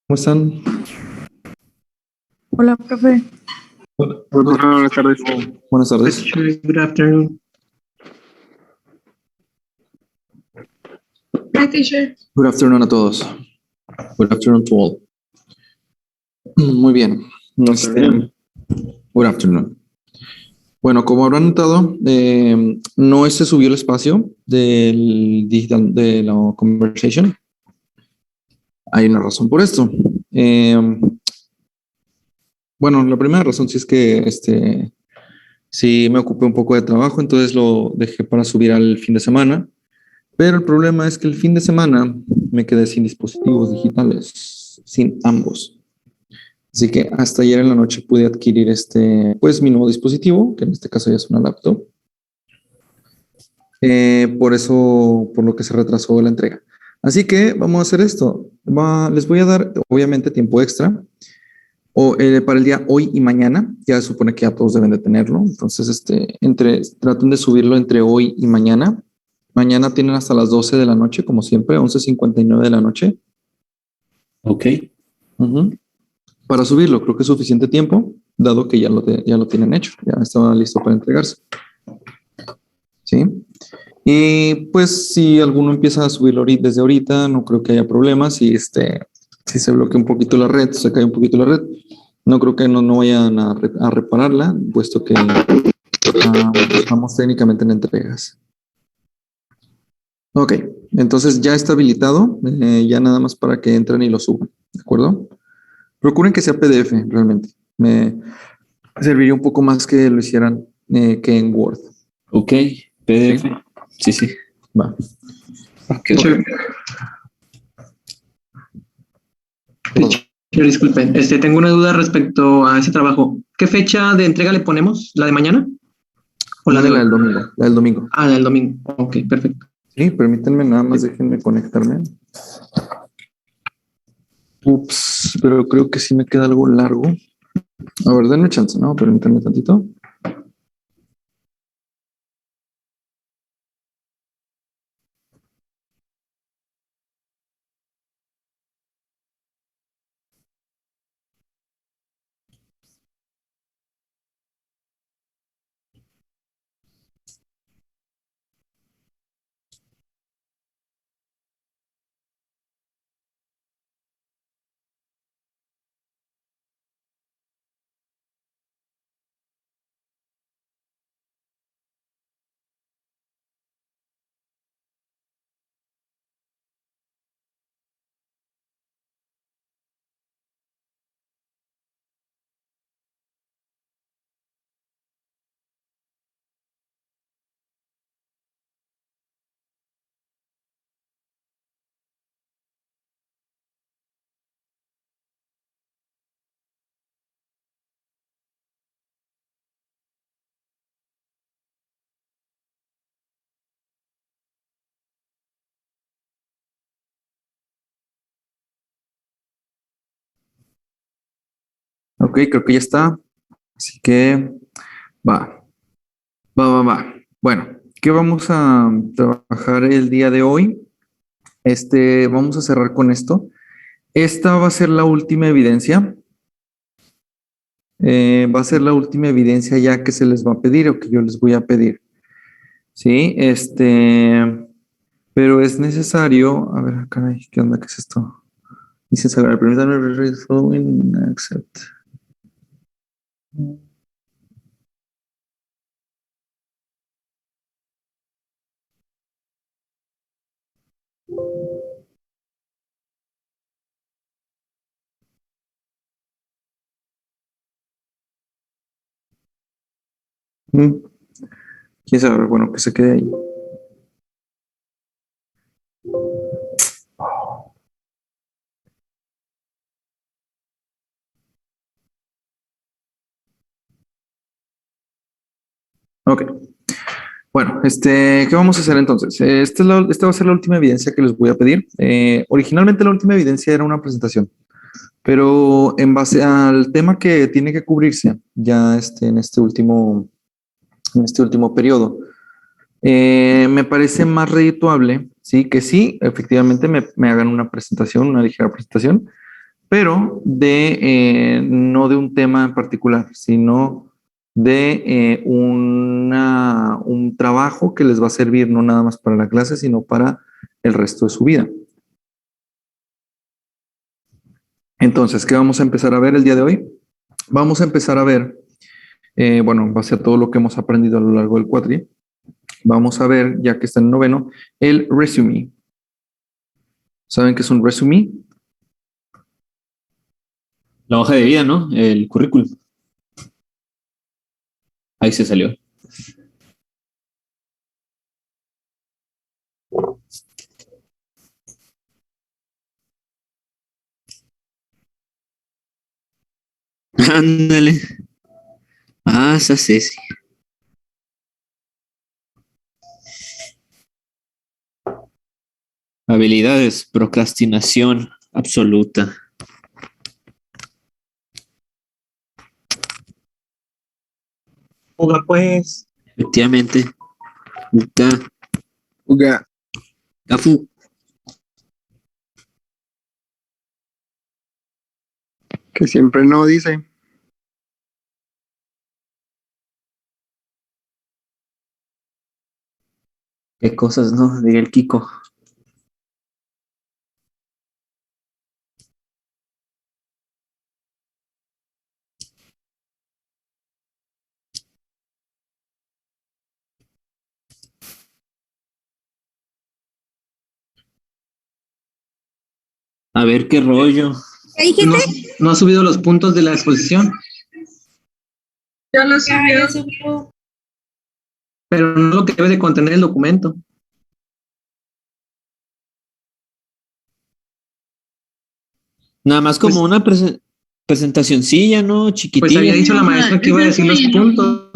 ¿Cómo están? Hola, profe. Buenas tardes. Buenas tardes. Good afternoon. Hi, teacher. Good afternoon a todos. Good afternoon to all. Muy bien. Good afternoon. Bueno, como habrán notado, no se subió el espacio del digital de la conversation. Hay una razón por esto. Bueno, la primera razón sí es que sí me ocupé un poco de trabajo, entonces lo dejé para subir al fin de semana. Pero el problema es que el fin de semana me quedé sin dispositivos digitales, sin ambos. Así que hasta ayer en la noche pude adquirir pues mi nuevo dispositivo, que en este caso ya es una laptop. Por eso, por lo que se retrasó la entrega. Así que vamos a hacer esto. Les voy a dar, obviamente, tiempo extra para el día hoy y mañana. Ya se supone que ya todos deben de tenerlo. Entonces, traten de subirlo entre hoy y mañana. Mañana tienen hasta las 12 de la noche, como siempre, 11:59 de la noche. Ok. Para subirlo, creo que es suficiente tiempo, dado que ya lo tienen hecho, ya estaba listo para entregarse. ¿Sí? Y pues si alguno empieza a subirlo desde ahorita, no creo que haya problemas. Si se bloquea un poquito la red, se cae un poquito la red, no creo que no vayan a repararla, puesto que estamos técnicamente en entregas. Ok, entonces ya está habilitado, ya nada más para que entren y lo suban, ¿de acuerdo? Procuren que sea PDF, realmente. Me serviría un poco más que lo hicieran que en Word. Ok, PDF. Sí. Va. Okay. Teacher, disculpen, tengo una duda respecto a ese trabajo. ¿Qué fecha de entrega le ponemos? ¿La de mañana? ¿O la de del domingo? La del domingo. Ah, la del domingo. Ok, perfecto. Sí, permítanme nada más, déjenme conectarme. Ups, pero creo que sí me queda algo largo. A ver, denme chance, ¿no? Permítanme tantito. Ok, creo que ya está. Así que va. Bueno, ¿qué vamos a trabajar el día de hoy? Vamos a cerrar con esto. Esta va a ser la última evidencia. Va a ser la última evidencia ya que se les va a pedir o que yo les voy a pedir. Sí, pero es necesario. A ver, caray, ¿qué onda? ¿Qué es esto? Dice Sagrada, permítanme read following, accept. ¿Quién sabe? Bueno, que se quede ahí. Ok. Bueno, ¿qué vamos a hacer entonces? Esta va a ser la última evidencia que les voy a pedir. Originalmente la última evidencia era una presentación, pero en base al tema que tiene que cubrirse ya en este último periodo, me parece más redituable, sí, que sí, efectivamente me hagan una presentación, una ligera presentación, pero no de un tema en particular, sino de un trabajo que les va a servir no nada más para la clase, sino para el resto de su vida. Entonces, ¿qué vamos a empezar a ver el día de hoy? Vamos a empezar a ver, bueno, en base a todo lo que hemos aprendido a lo largo del cuatri, vamos a ver, ya que está en noveno, el resume. ¿Saben qué es un resume? La hoja de vida, ¿no? El currículum. Ahí se salió. Ándale. Ah, esa Ceci. Habilidades, procrastinación absoluta. Juga pues. Efectivamente. Uta, Uga, Cafu. que siempre no dice. Qué cosas, ¿no? Diría el Kiko. A ver qué rollo. ¿Qué dijiste? No ha subido los puntos de la exposición, Ya lo subió. pero no lo que debe de contener el documento. Nada más como Pues- una presentacioncilla, ¿no? Chiquitilla. Pues había dicho la maestra que iba a decir los puntos.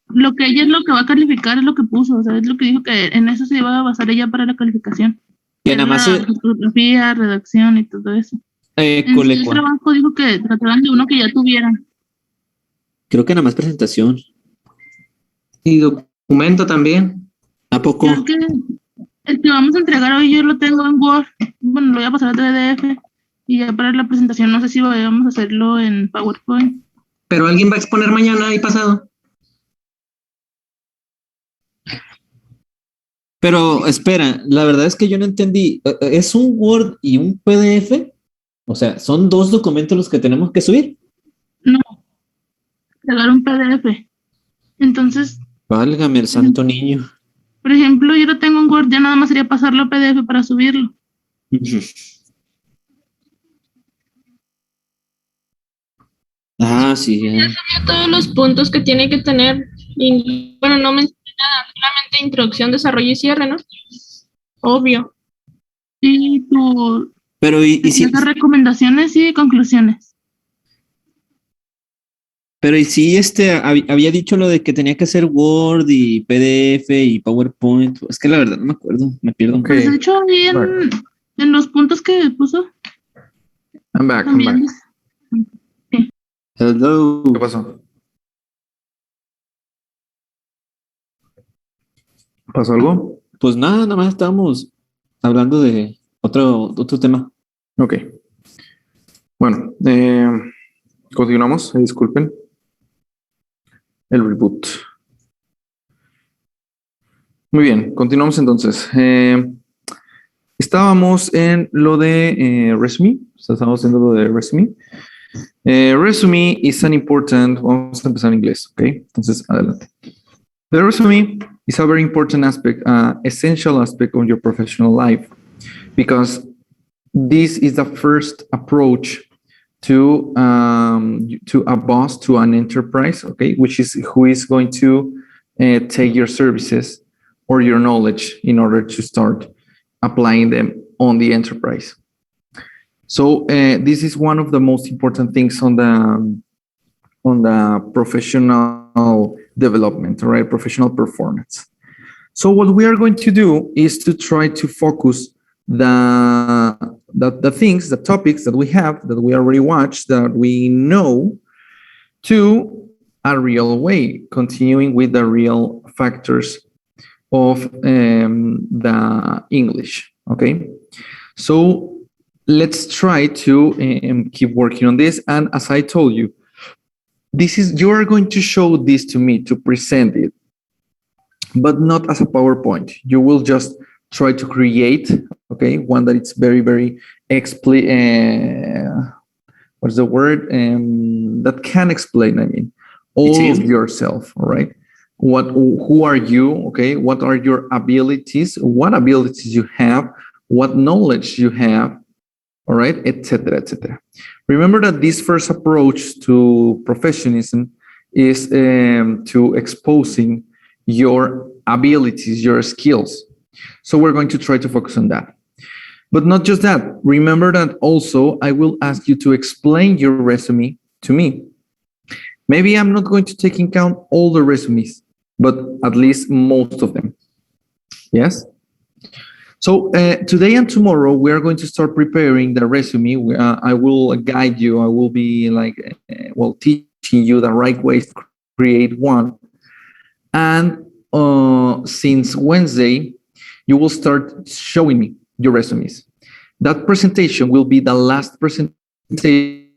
Lo que ella es lo que va a calificar es lo que puso, o sea, es lo que dijo que en eso se iba a basar ella para la calificación. Que Es nada más la fotografía, redacción y todo eso. En sí, el colecua. trabajo dijo que trataban de uno que ya tuvieran. Creo que nada más presentación. Y documento también. ¿A poco? Creo que el que vamos a entregar hoy yo lo tengo en Word. Bueno, lo voy a pasar a PDF y ya para la presentación no sé si vamos a hacerlo en PowerPoint. Pero alguien va a exponer mañana y pasado. Pero espera, la verdad es que yo no entendí. ¿Es un Word y un PDF? O sea, ¿son dos documentos los que tenemos que subir? Entregar un PDF. Entonces, Válgame el santo niño. por ejemplo, yo lo tengo en Word, ya nada más sería pasarlo a PDF para subirlo. Ah, sí. Todos los puntos que tiene que tener. Y, bueno, no mencioné nada, solamente introducción, desarrollo y cierre, ¿no? Obvio. Y tu Pero y si, esas recomendaciones y conclusiones. pero y si había dicho lo de que tenía que hacer Word y PDF y PowerPoint. Es que la verdad no me acuerdo, me pierdo. Ok, Pues de hecho ahí en los puntos que puso I'm back. también. Hello. ¿Qué pasó? ¿Pasó algo? Pues nada más estábamos hablando de otro tema. Ok. Bueno, continuamos. Disculpen. El reboot. Muy bien, continuamos entonces. Estábamos en lo de resume. Estábamos haciendo lo de resume. Resume is an important. Vamos a empezar en inglés, ¿ok? Entonces, adelante. The resume is a very important aspect, essential aspect of your professional life, because this is the first approach to a boss, to an enterprise, okay, which is who is going to take your services or your knowledge in order to start applying them on the enterprise. So this is one of the most important things on the professional development, right? Professional performance. So what we are going to do is to try to focus the things, the topics that we have, that we already watched, that we know, to a real way, continuing with the real factors of the English, okay? So let's try to keep working on this. And as I told you, you are going to show this to me to present it, but not as a PowerPoint. You will just try to create, okay, one that it's very, very what's the word? That can explain, I mean, all of yourself, all right? Who are you, okay? What are your abilities? What abilities you have? What knowledge you have, all right, etc., etc. Remember that this first approach to professionalism is to exposing your abilities, your skills. So we're going to try to focus on that. But not just that. Remember that also I will ask you to explain your resume to me. Maybe I'm not going to take into account all the resumes, but at least most of them. Yes? So today and tomorrow, we are going to start preparing the resume. I will guide you. I will be teaching you the right ways to create one. And since Wednesday, you will start showing me your resumes. That presentation will be the last presentation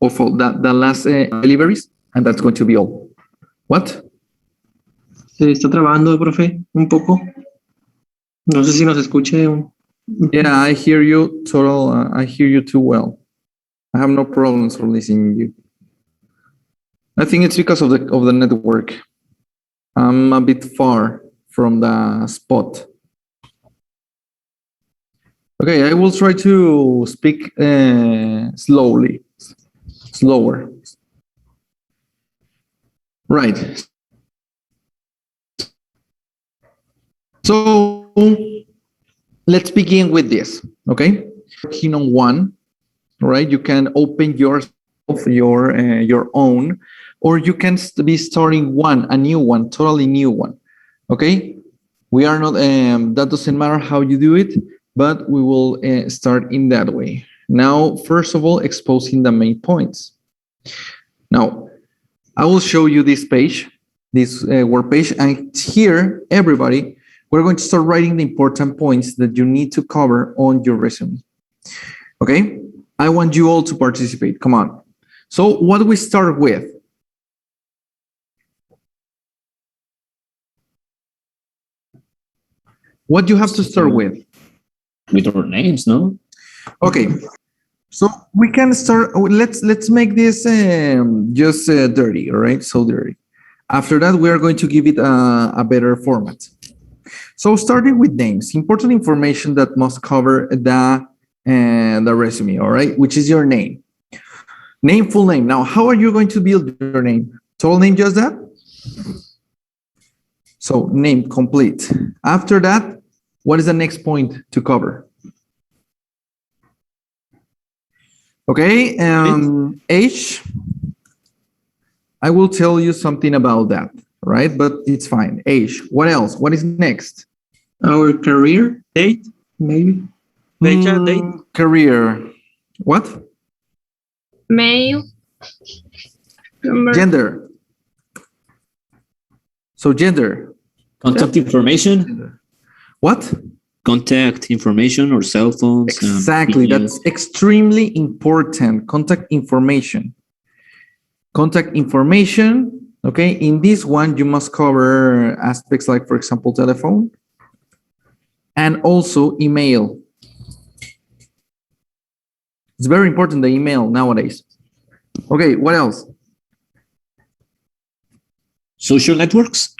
of the last deliveries, and that's going to be all. What? Se está trabando, profe, un poco. No sé si nos escuche. Yeah, I hear you I hear you too well. I have no problems for listening to you. I think it's because of the network. I'm a bit far from the spot. Okay, I will try to speak slower. Right. So let's begin with this, okay? Working on one, right? You can open your own, or you can be starting a new one, totally new one, okay? We are not, that doesn't matter how you do it, but we will start in that way. Now, first of all, exposing the main points. Now, I will show you this page, this word page, and here, everybody, we're going to start writing the important points that you need to cover on your resume. Okay? I want you all to participate. Come on. So what do we start with? What do you have to start with? With our names, no? Okay. So we can start, let's make this just dirty, all right? So dirty. After that, we are going to give it a better format. So starting with names, important information that must cover the resume, all right? Which is your name. Name, full name. Now, how are you going to build your name? Total name, just that? So name, complete. After that, what is the next point to cover? Okay, age. I will tell you something about that, right? But it's fine. Age. What else? What is next? Our career date, maybe. Date. Career. What? Male. Gender. So gender. Contact information. What? Contact information or cell phones. Exactly. That's extremely important. Contact information. Contact information. Okay. In this one, you must cover aspects like, for example, telephone and also email. It's very important, the email nowadays. Okay. What else? Social networks.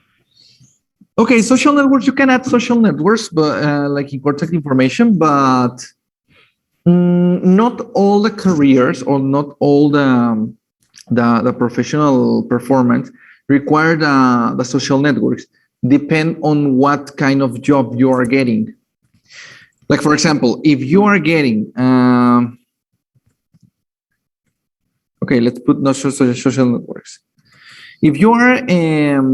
Okay, social networks, you can add social networks, but like in contact information, but not all the careers or not all the professional performance require the social networks. Depend on what kind of job you are getting. Like, for example, if you are getting, okay, let's put not social networks. If you are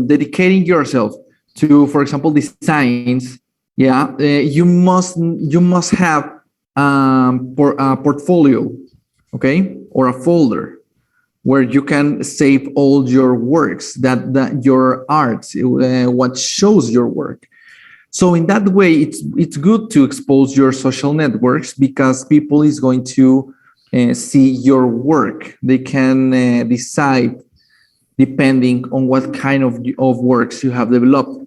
dedicating yourself to, for example, designs, yeah, you must have a portfolio, okay, or a folder, where you can save all your works, that your art, what shows your work. So in that way, it's good to expose your social networks because people is going to see your work. They can decide depending on what kind of works you have developed.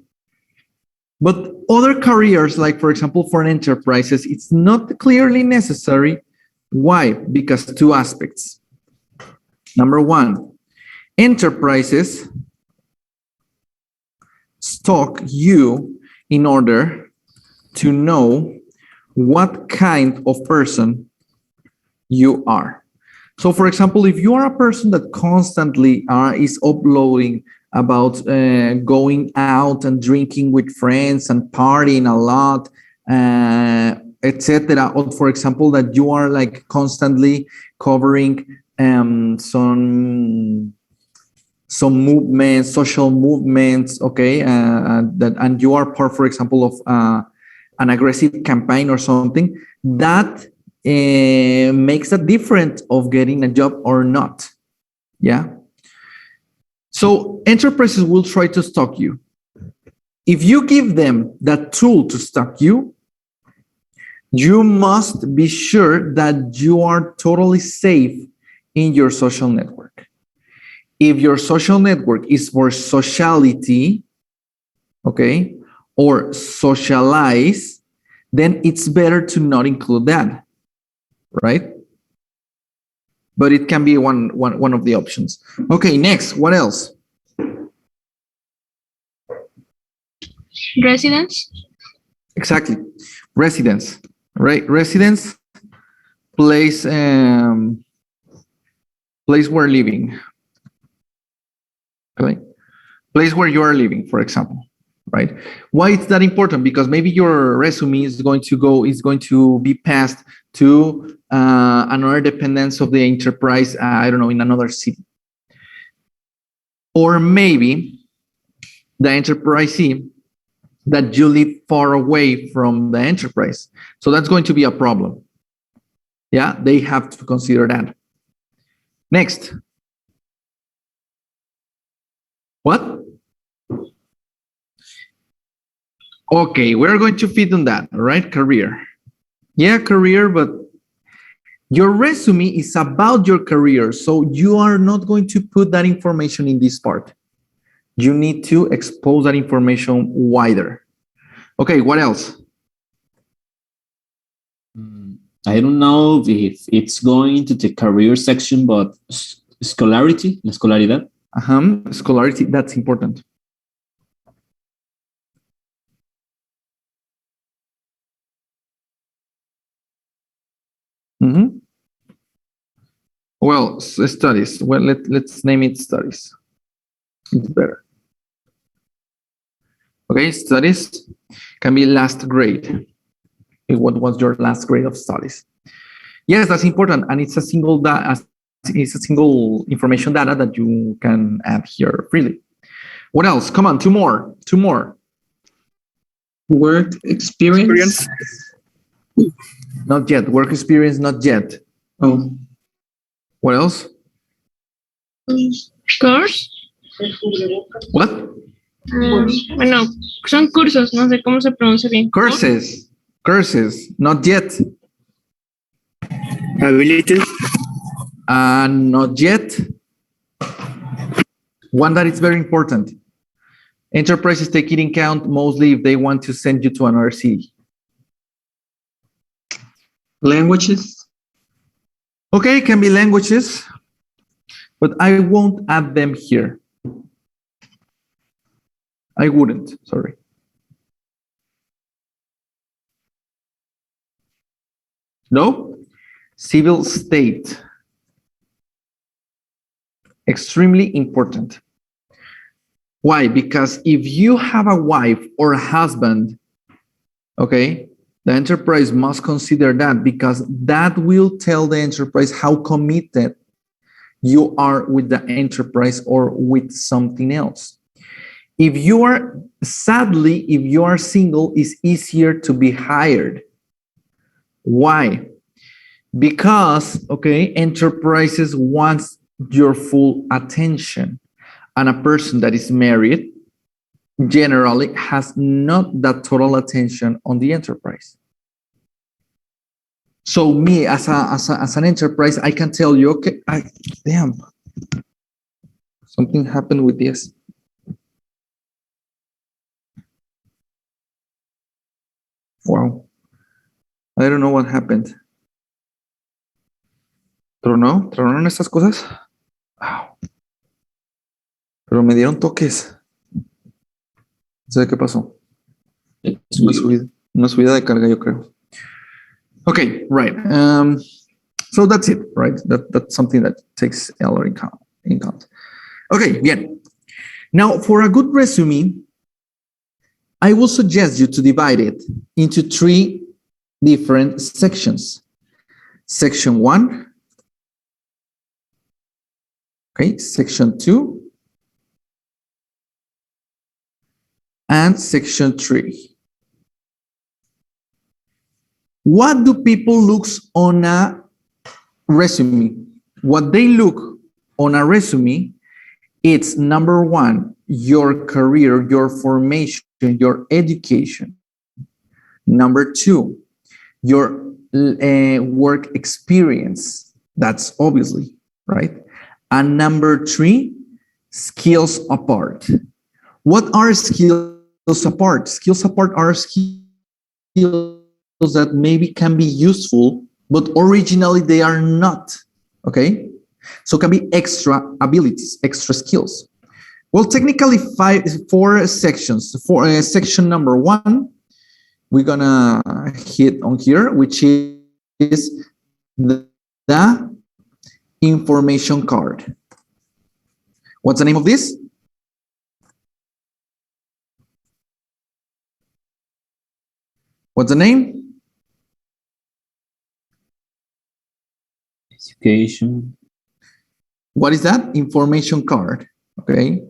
But other careers, like for example, for enterprises, it's not clearly necessary. Why? Because two aspects. Number one, enterprises stalk you in order to know what kind of person you are. So for example, if you are a person that constantly is uploading about going out and drinking with friends and partying a lot, etc., or for example, that you are like constantly covering some movements, social movements, okay, and you are part, for example, of an aggressive campaign or something, that makes a difference of getting a job or not. Yeah. So enterprises will try to stalk you. If you give them that tool to stalk you, you must be sure that you are totally safe in your social network. If your social network is for sociality, okay, or socialize, then it's better to not include that, right? But it can be one of the options. Okay, next, what else? Residence. Exactly, residence, right? Residence, place where living. Okay, place where you are living, for example, right? Why is that important? Because maybe your resume is going to be passed to another dependence of the enterprise, I don't know, in another city. Or maybe the enterprise see that you live far away from the enterprise. So that's going to be a problem. Yeah, they have to consider that. Next. What? Okay, we're going to fit on that, all right? Career. Yeah, career, but your resume is about your career, so you are not going to put that information in this part. You need to expose that information wider. Okay, what else? I don't know if it's going into the career section, but scholarity, la escolaridad. Scholarity, that's important. Well, studies. Well, let's name it studies. It's better. Okay, studies can be last grade. What was your last grade of studies? Yes, that's important, and it's a single information data that you can add here freely. What else? Come on, two more. Work experience. Not yet. Work experience, not yet. Oh. What else? Course. What? Bueno, son cursos, no sé cómo se pronuncia bien. Courses, not yet. Ability. Not yet. One that is very important. Enterprises take it in account mostly if they want to send you to another city. Languages. Okay, can be languages, but I won't add them here. I wouldn't, sorry. No? Civil state. Extremely important. Why? Because if you have a wife or a husband, okay, the enterprise must consider that, because that will tell the enterprise how committed you are with the enterprise or with something else. If you are, sadly, if you are single, it's easier to be hired. Why? Because, okay, enterprises want your full attention. And a person that is married generally has not that total attention on the enterprise. So me as an enterprise, I can tell you, okay, damn, something happened with this. Wow. I don't know what happened. ¿Tronó? ¿Tronaron estas cosas? Wow. Pero me dieron toques. No sé qué pasó. Una subida de carga, yo creo. Okay, right. So that's it, right? That's something that takes a lot in count. Okay, bien. Now, for a good resume, I will suggest you to divide it into 3 different sections. Section 1. Okay, section 2. And section 3. What do people look on a resume? What they look on a resume, it's number 1, your career, your formation, your education. Number 2, your work experience. That's obviously, right? And number 3, skills apart. What are skills apart? Skills apart are skills that maybe can be useful, but originally they are not, okay? So can be extra abilities, extra skills. Well, technically 4 sections. For section number 1, we're gonna hit on here, which is the information card. What's the name of this? What's the name? Education. What is that? Information card, okay?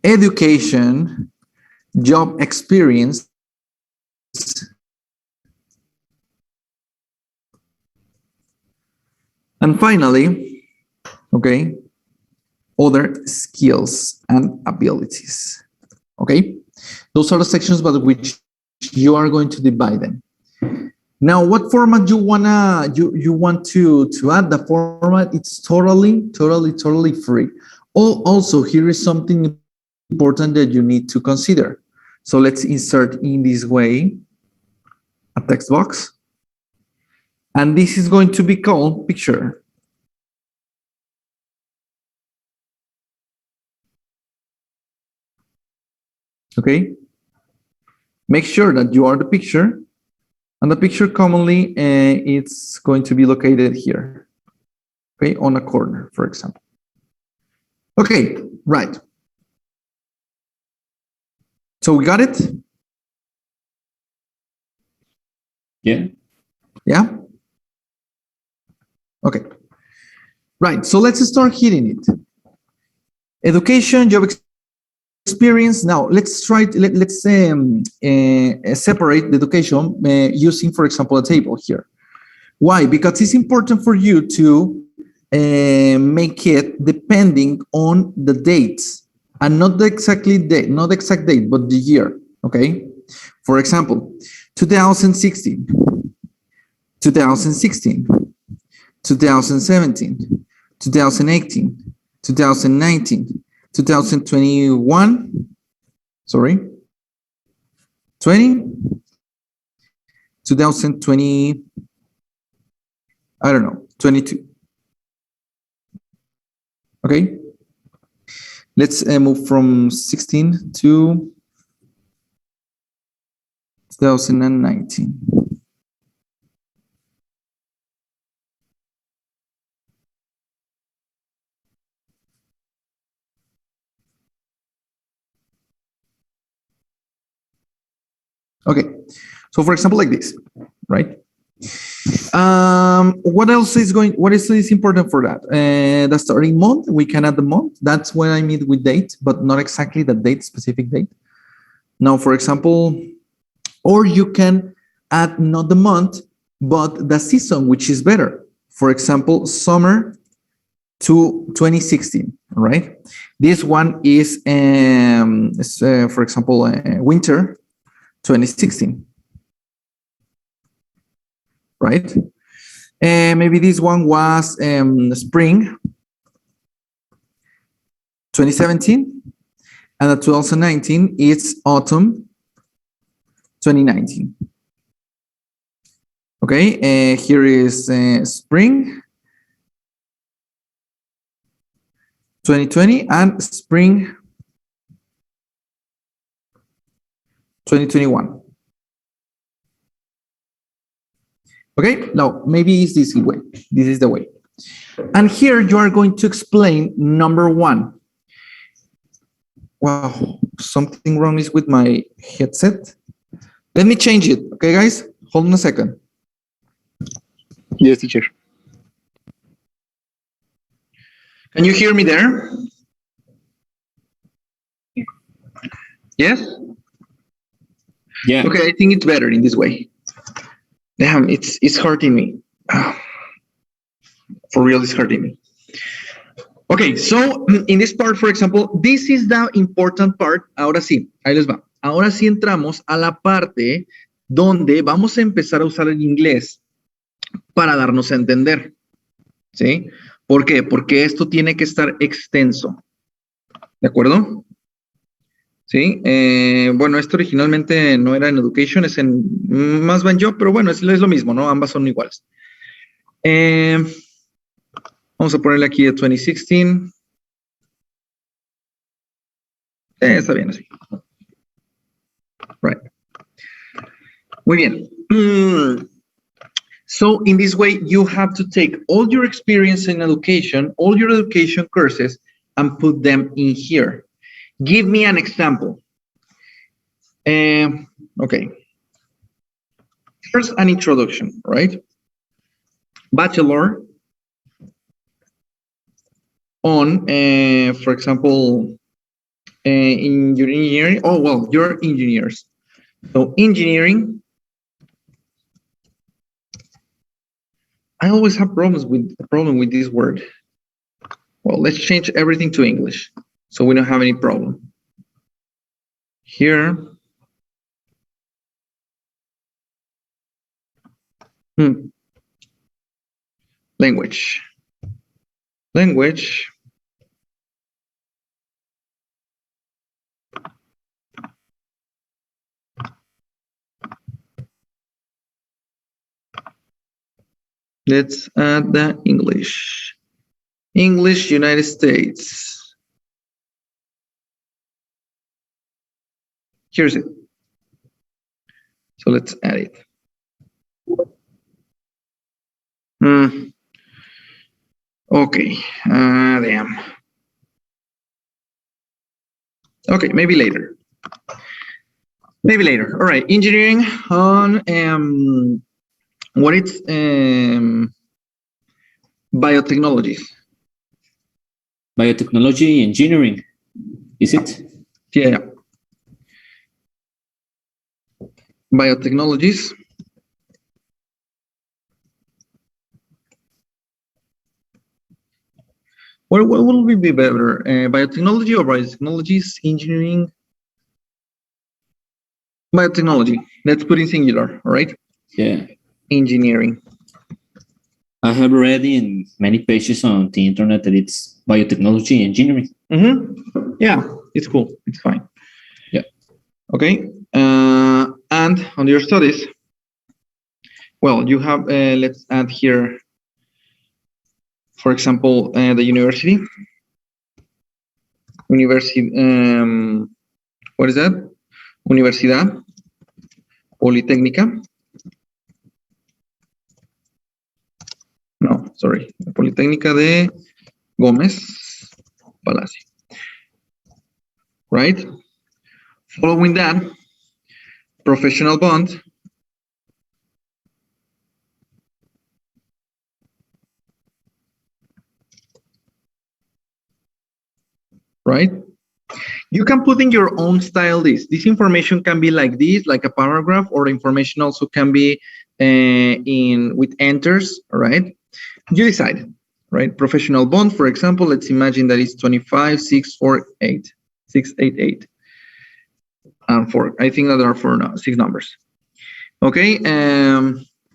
Education, job experience, and finally, okay, other skills and abilities, okay? Those are the sections by which you are going to divide them. Now, what format you want to add? The format, it's totally free. Also, here is something important that you need to consider. So let's insert in this way a text box. And this is going to be called picture. Okay? Make sure that you are the picture. And the picture commonly, it's going to be located here, okay, on a corner, for example. Okay, right. So we got it? Yeah. Yeah? Okay. Right, so let's start hitting it. Education, job experience. Now let's try to, let's separate the education using, for example, a table here. Why? Because it's important for you to make it depending on the dates and not the exact date, but the year. Okay. For example, 2016, 2016, 2017, 2018, 2019. 2021, sorry, 20, 2020, I don't know, 22. Okay, let's move from 16 to 2019. Okay, so for example, like this, right? What else is important for that? The starting month, we can add the month. That's when I mean with date, but not exactly the date, specific date. Now, for example, or you can add not the month, but the season, which is better. For example, summer to 2016, right? This one is, for example, winter 2016, right? Maybe this one was spring 2017, and at 2019 it's autumn 2019. Okay, here is spring 2020 and spring 2021. Okay, now maybe it's this way. This is the way. And here you are going to explain number one. Wow, something wrong is with my headset. Let me change it. Okay, guys, hold on a second. Yes, teacher. Can you hear me there? Yes? Yeah. Okay, I think it's better in this way. Damn, it's hurting me. For real, it's hurting me. Okay, so in this part, for example, this is the important part. Ahora sí, ahí les va. Ahora sí entramos a la parte donde vamos a empezar a usar el inglés para darnos a entender. ¿Sí? ¿Por qué? Porque esto tiene que estar extenso. ¿De acuerdo? Sí. Bueno, esto originalmente no era en Education, es en más bien yo, pero bueno, es lo mismo, ¿no? Ambas son iguales. Vamos a ponerle aquí de 2016. Está bien así. Right. Muy bien. So in this way, you have to take all your experience in education, all your education courses, and put them in here. Give me an example. Okay. First, an introduction, right? Bachelor on, for example, in your engineering. Oh, well, you're engineers. So engineering. I always have a problem with this word. Well, let's change everything to English so we don't have any problem. Here. Language. Language. Let's add the English. English, United States. Here's it. So let's add it. Okay, damn. Okay, maybe later. Maybe later. All right, engineering on what it's biotechnologies. Biotechnology engineering, is it? Yeah. Biotechnologies. What will be better? Biotechnology or biotechnologies, engineering? Biotechnology. Let's put in singular, all right? Yeah. Engineering. I have read in many pages on the internet that it's biotechnology engineering. Yeah, it's cool. It's fine. Yeah. Okay. And on your studies, well, you have, let's add here, for example, the university. University, what is that? Universidad Politécnica. No, sorry. Politécnica de Gómez Palacio. Right? Following that, professional bond. Right? You can put in your own style this. This information can be like this, like a paragraph, or information also can be in with enters, all right? You decide. right? Professional bond, for example, let's imagine that it's 25,648, 688. And 4. I think that there are 6 numbers. Okay.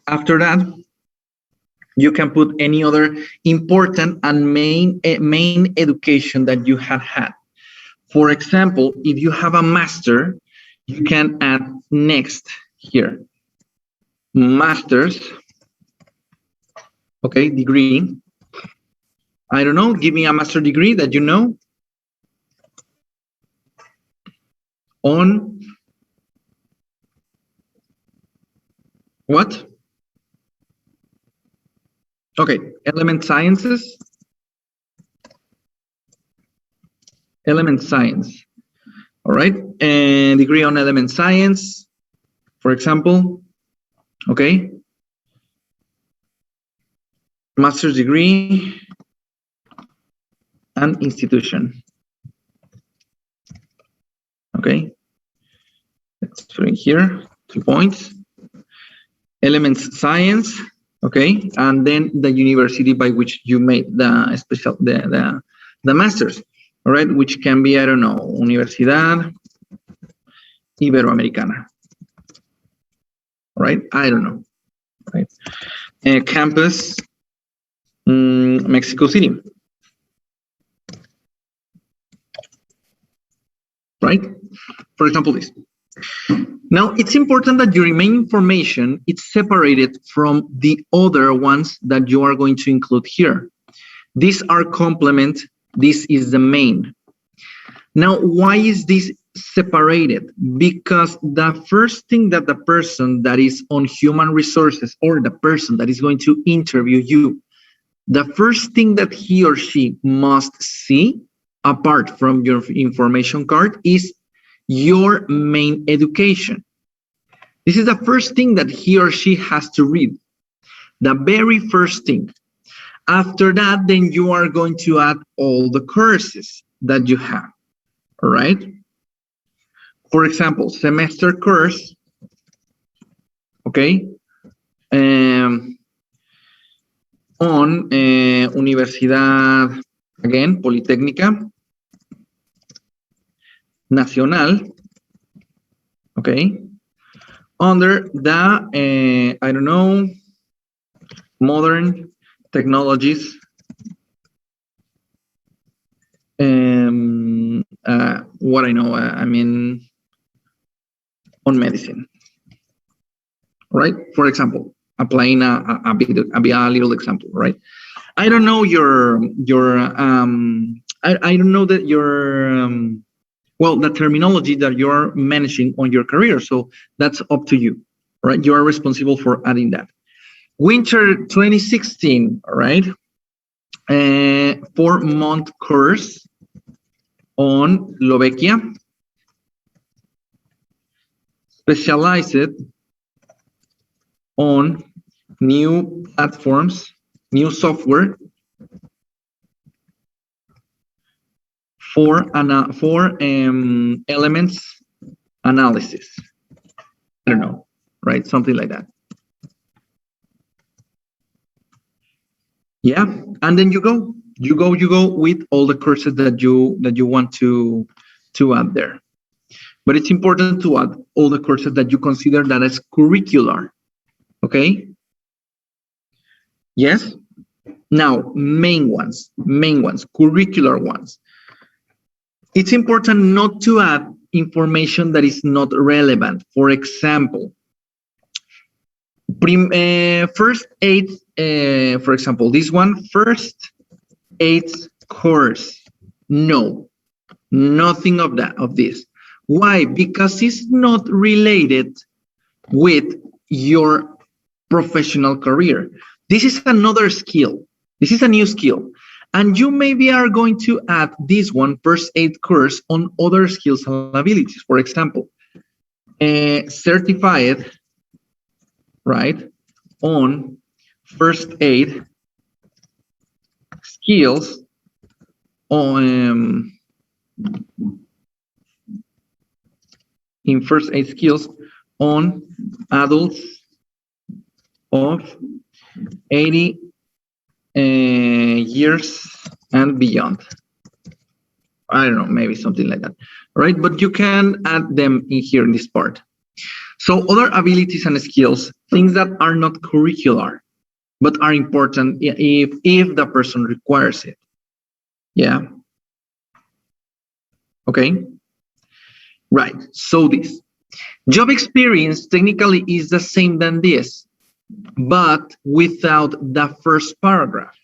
After that, you can put any other important and main education that you have had. For example, if you have a master, you can add next here. Master's, okay, degree. I don't know, give me a master degree that you know on what? Okay, element sciences. Element science. All right, and degree on element science, for example. Okay. Master's degree and institution. Okay. Let's put in here 2 points. Elements science. Okay, and then the university by which you made the special the master's, all right, which can be, I don't know, Universidad Iberoamericana, right? I don't know, right? Campus, Mexico City, right? For example, this. Now, it's important that your main information is separated from the other ones that you are going to include here. These are complement, this is the main. Now, why is this separated? Because the first thing that the person that is on human resources or the person that is going to interview you, the first thing that he or she must see, apart from your information card, is your main education. This is the first thing that he or she has to read. The very first thing. After that, then you are going to add all the courses that you have. All right. For example, semester course. Okay. On Universidad, again, Politécnica Nacional, okay, under the, I don't know, modern technologies, what I know, I mean, on medicine, right? For example, applying a little example, right? I don't know I don't know that your, well, the terminology that you're managing on your career. So that's up to you, right? You are responsible for adding that. Winter 2016, all right? 4-month course on Lobekia. Specialized on new platforms, new software for elements analysis. I don't know, right? Something like that. Yeah, and then you go with all the courses that you want to add there. But it's important to add all the courses that you consider that as curricular. Okay? Yes? Now, main ones, curricular ones. It's important not to add information that is not relevant. For example, first aid, for example, this one, first aid course. No, nothing of this. Why? Because it's not related with your professional career. This is another skill. This is a new skill. And you maybe are going to add this one, first aid course, on other skills and abilities. For example, certified, right, on first aid skills on in first aid skills on adults of 80 years and beyond. I don't know, maybe something like that. All right, but you can add them in here in this part. So other abilities and skills, things that are not curricular, but are important if the person requires it. Yeah. Okay. Right. So this job experience technically is the same than this, but without the first paragraph.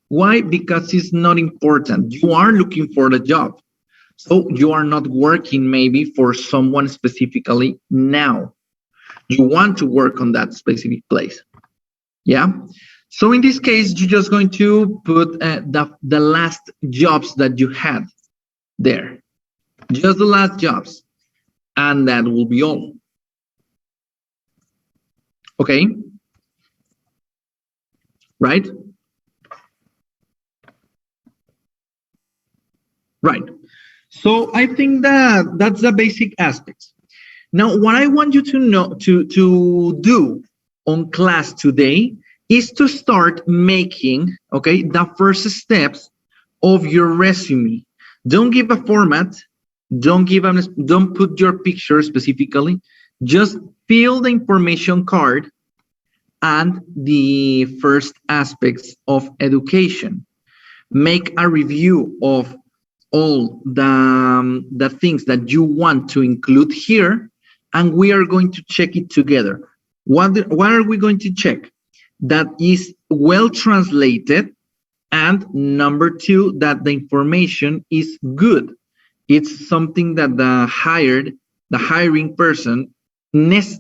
Why? Because it's not important. You are looking for the job. So you are not working maybe for someone specifically now. You want to work on that specific place. Yeah. So in this case, you're just going to put the last jobs that you had there. Just the last jobs. And that will be all. Okay. Right? Right. So I think that that's the basic aspects. Now, what I want you to know to do on class today is to start making, okay, the first steps of your resume. Don't give a format. Don't put your picture specifically. Just fill the information card and the first aspects of education. Make a review of all the things that you want to include here, and we are going to check it together. What are we going to check? That is well translated, and number two, that the information is good. It's something that the hiring person needs,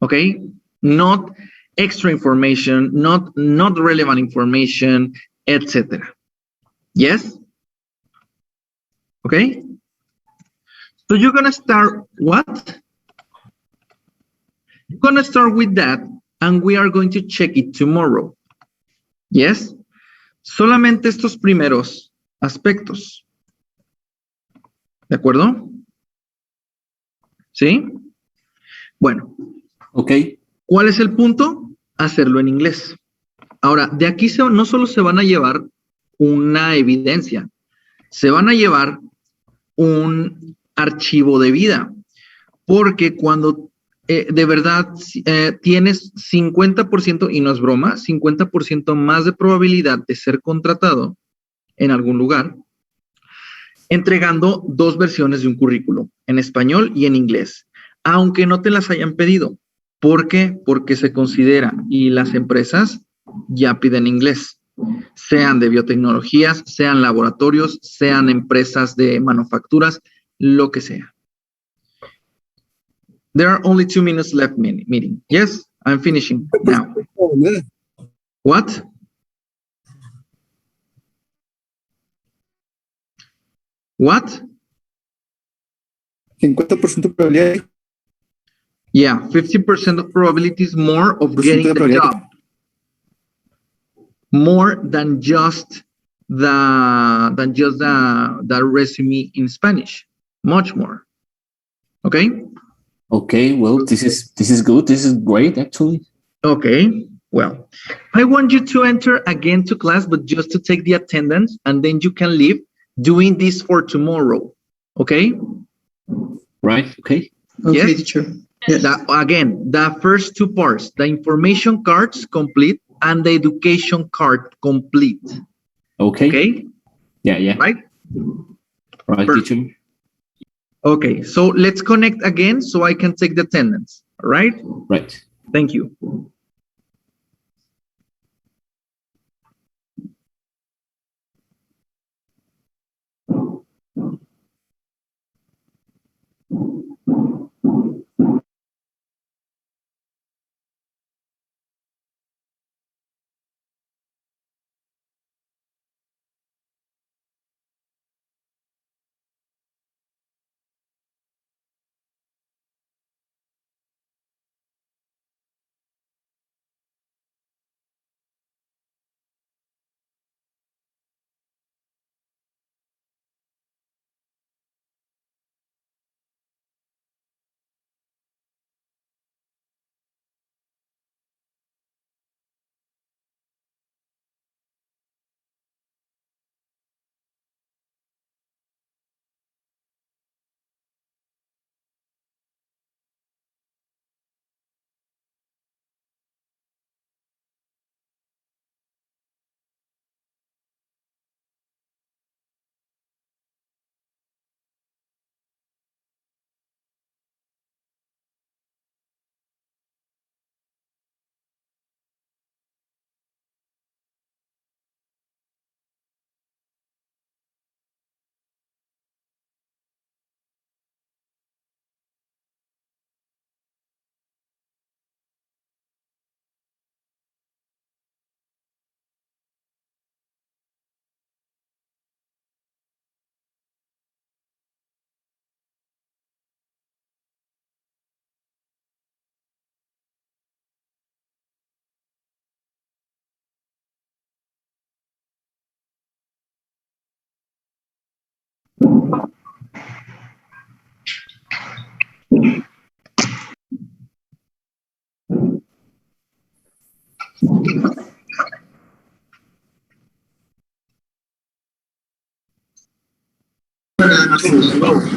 okay? Not extra information, not relevant information, etc. Yes? Okay? So you're gonna start what? You're gonna start with that, and we are going to check it tomorrow. Yes? Solamente estos primeros aspectos. ¿De acuerdo? ¿Sí? Bueno. Ok. ¿Cuál es el punto? Hacerlo en inglés. Ahora, de aquí no solo se van a llevar una evidencia, se van a llevar un archivo de vida, porque cuando de verdad tienes 50%, y no es broma, 50% más de probabilidad de ser contratado en algún lugar, entregando dos versiones de un currículo, en español y en inglés, aunque no te las hayan pedido. ¿Por qué? Porque se considera, y las empresas ya piden inglés, sean de biotecnologías, sean laboratorios, sean empresas de manufacturas, lo que sea. There are only 2 minutes left meeting. Yes, I'm finishing now. What? What? 50% probabilidad. Yeah, 50% of probabilities more of getting the job. More than just the resume in Spanish. Much more. Okay? Okay, well, this is good. This is great, actually. Okay, well, I want you to enter again to class, but just to take the attendance, and then you can leave doing this for tomorrow. Okay? Right, okay. Yes? Okay, teacher. Yes. Again, the first two parts, the information cards complete and the education card complete. Okay. Okay? Yeah. Right? Right, Perfect. teacher. Okay, so let's connect again so I can take the attendance. All right? Right. Thank you.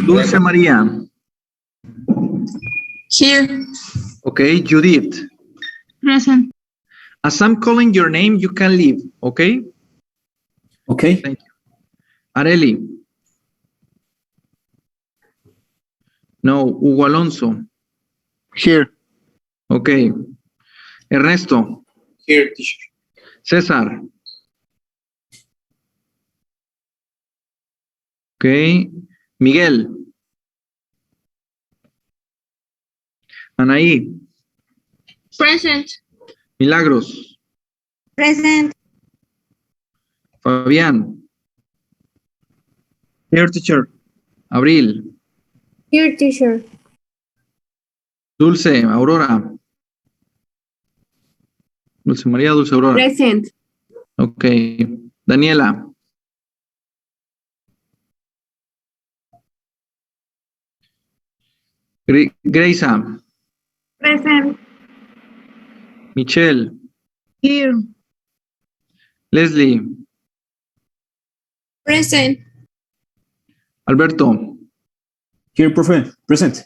Dulce María. Here. Okay, Judith. Present. As I'm calling your name, you can leave, okay? Okay. Thank you. Areli. No, Hugo Alonso. Here. Okay. Ernesto. Here, teacher. César. Okay. Miguel. Anaí. Present. Milagros. Present. Fabián. Here, teacher. Abril. Here, teacher. Dulce. Aurora. Dulce María, Dulce Aurora. Present. Ok. Daniela. Greisa. Present. Michelle. Here. Leslie. Present. Alberto. Here, profe. Present.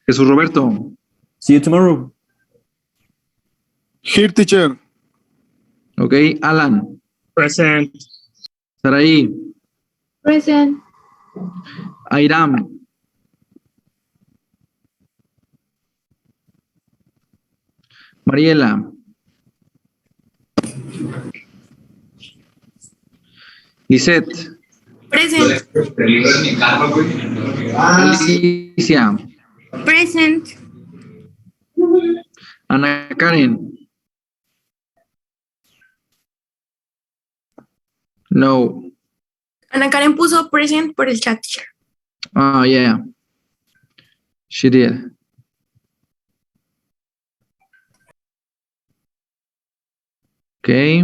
Jesús Roberto. See you tomorrow. Here, teacher. Ok. Alan. Present. Saraí. Present. Airam. Mariela. Lisette. Present. Alicia. Present. Ana Karen. No. Ana Karen puso present por el chat, teacher. Oh, yeah. She did. Okay.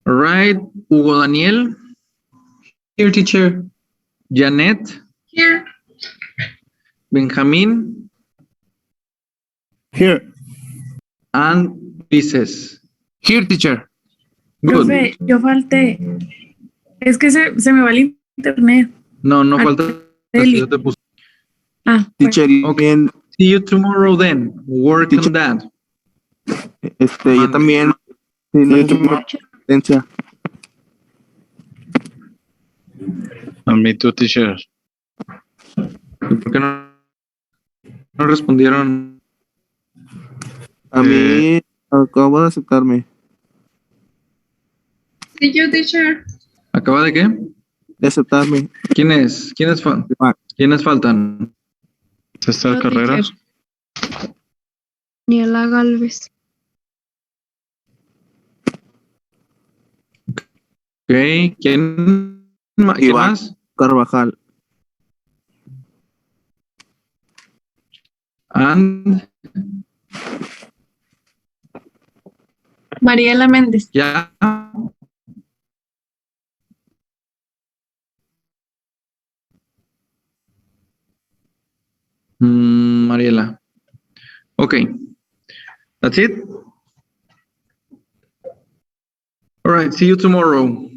All right. Hugo Daniel. Here, teacher. Janet. Here. Benjamín. Here. And Ulises. Here, teacher. Good. Profe, yo falté. Es que se me va el internet. No, no Ah, falta. Eli. Yo te puse. Ah, Teacher, y Ok. bien, See you tomorrow then. Work on Teacher. that. yo Mande. también. Sí, no he hecho mi competencia. A mí, tu teacher. ¿Y por qué no respondieron? A mí acabo de aceptarme. See you, teacher. ¿Acaba de qué? De aceptarme. ¿Quiénes? ¿Quiénes faltan? César Yo, Carreras. Daniela Galvez. Ok. ¿Quién Iván. más? Carvajal. And Mariela Méndez. ya. Mariela. Okay. That's it. All right. See you tomorrow.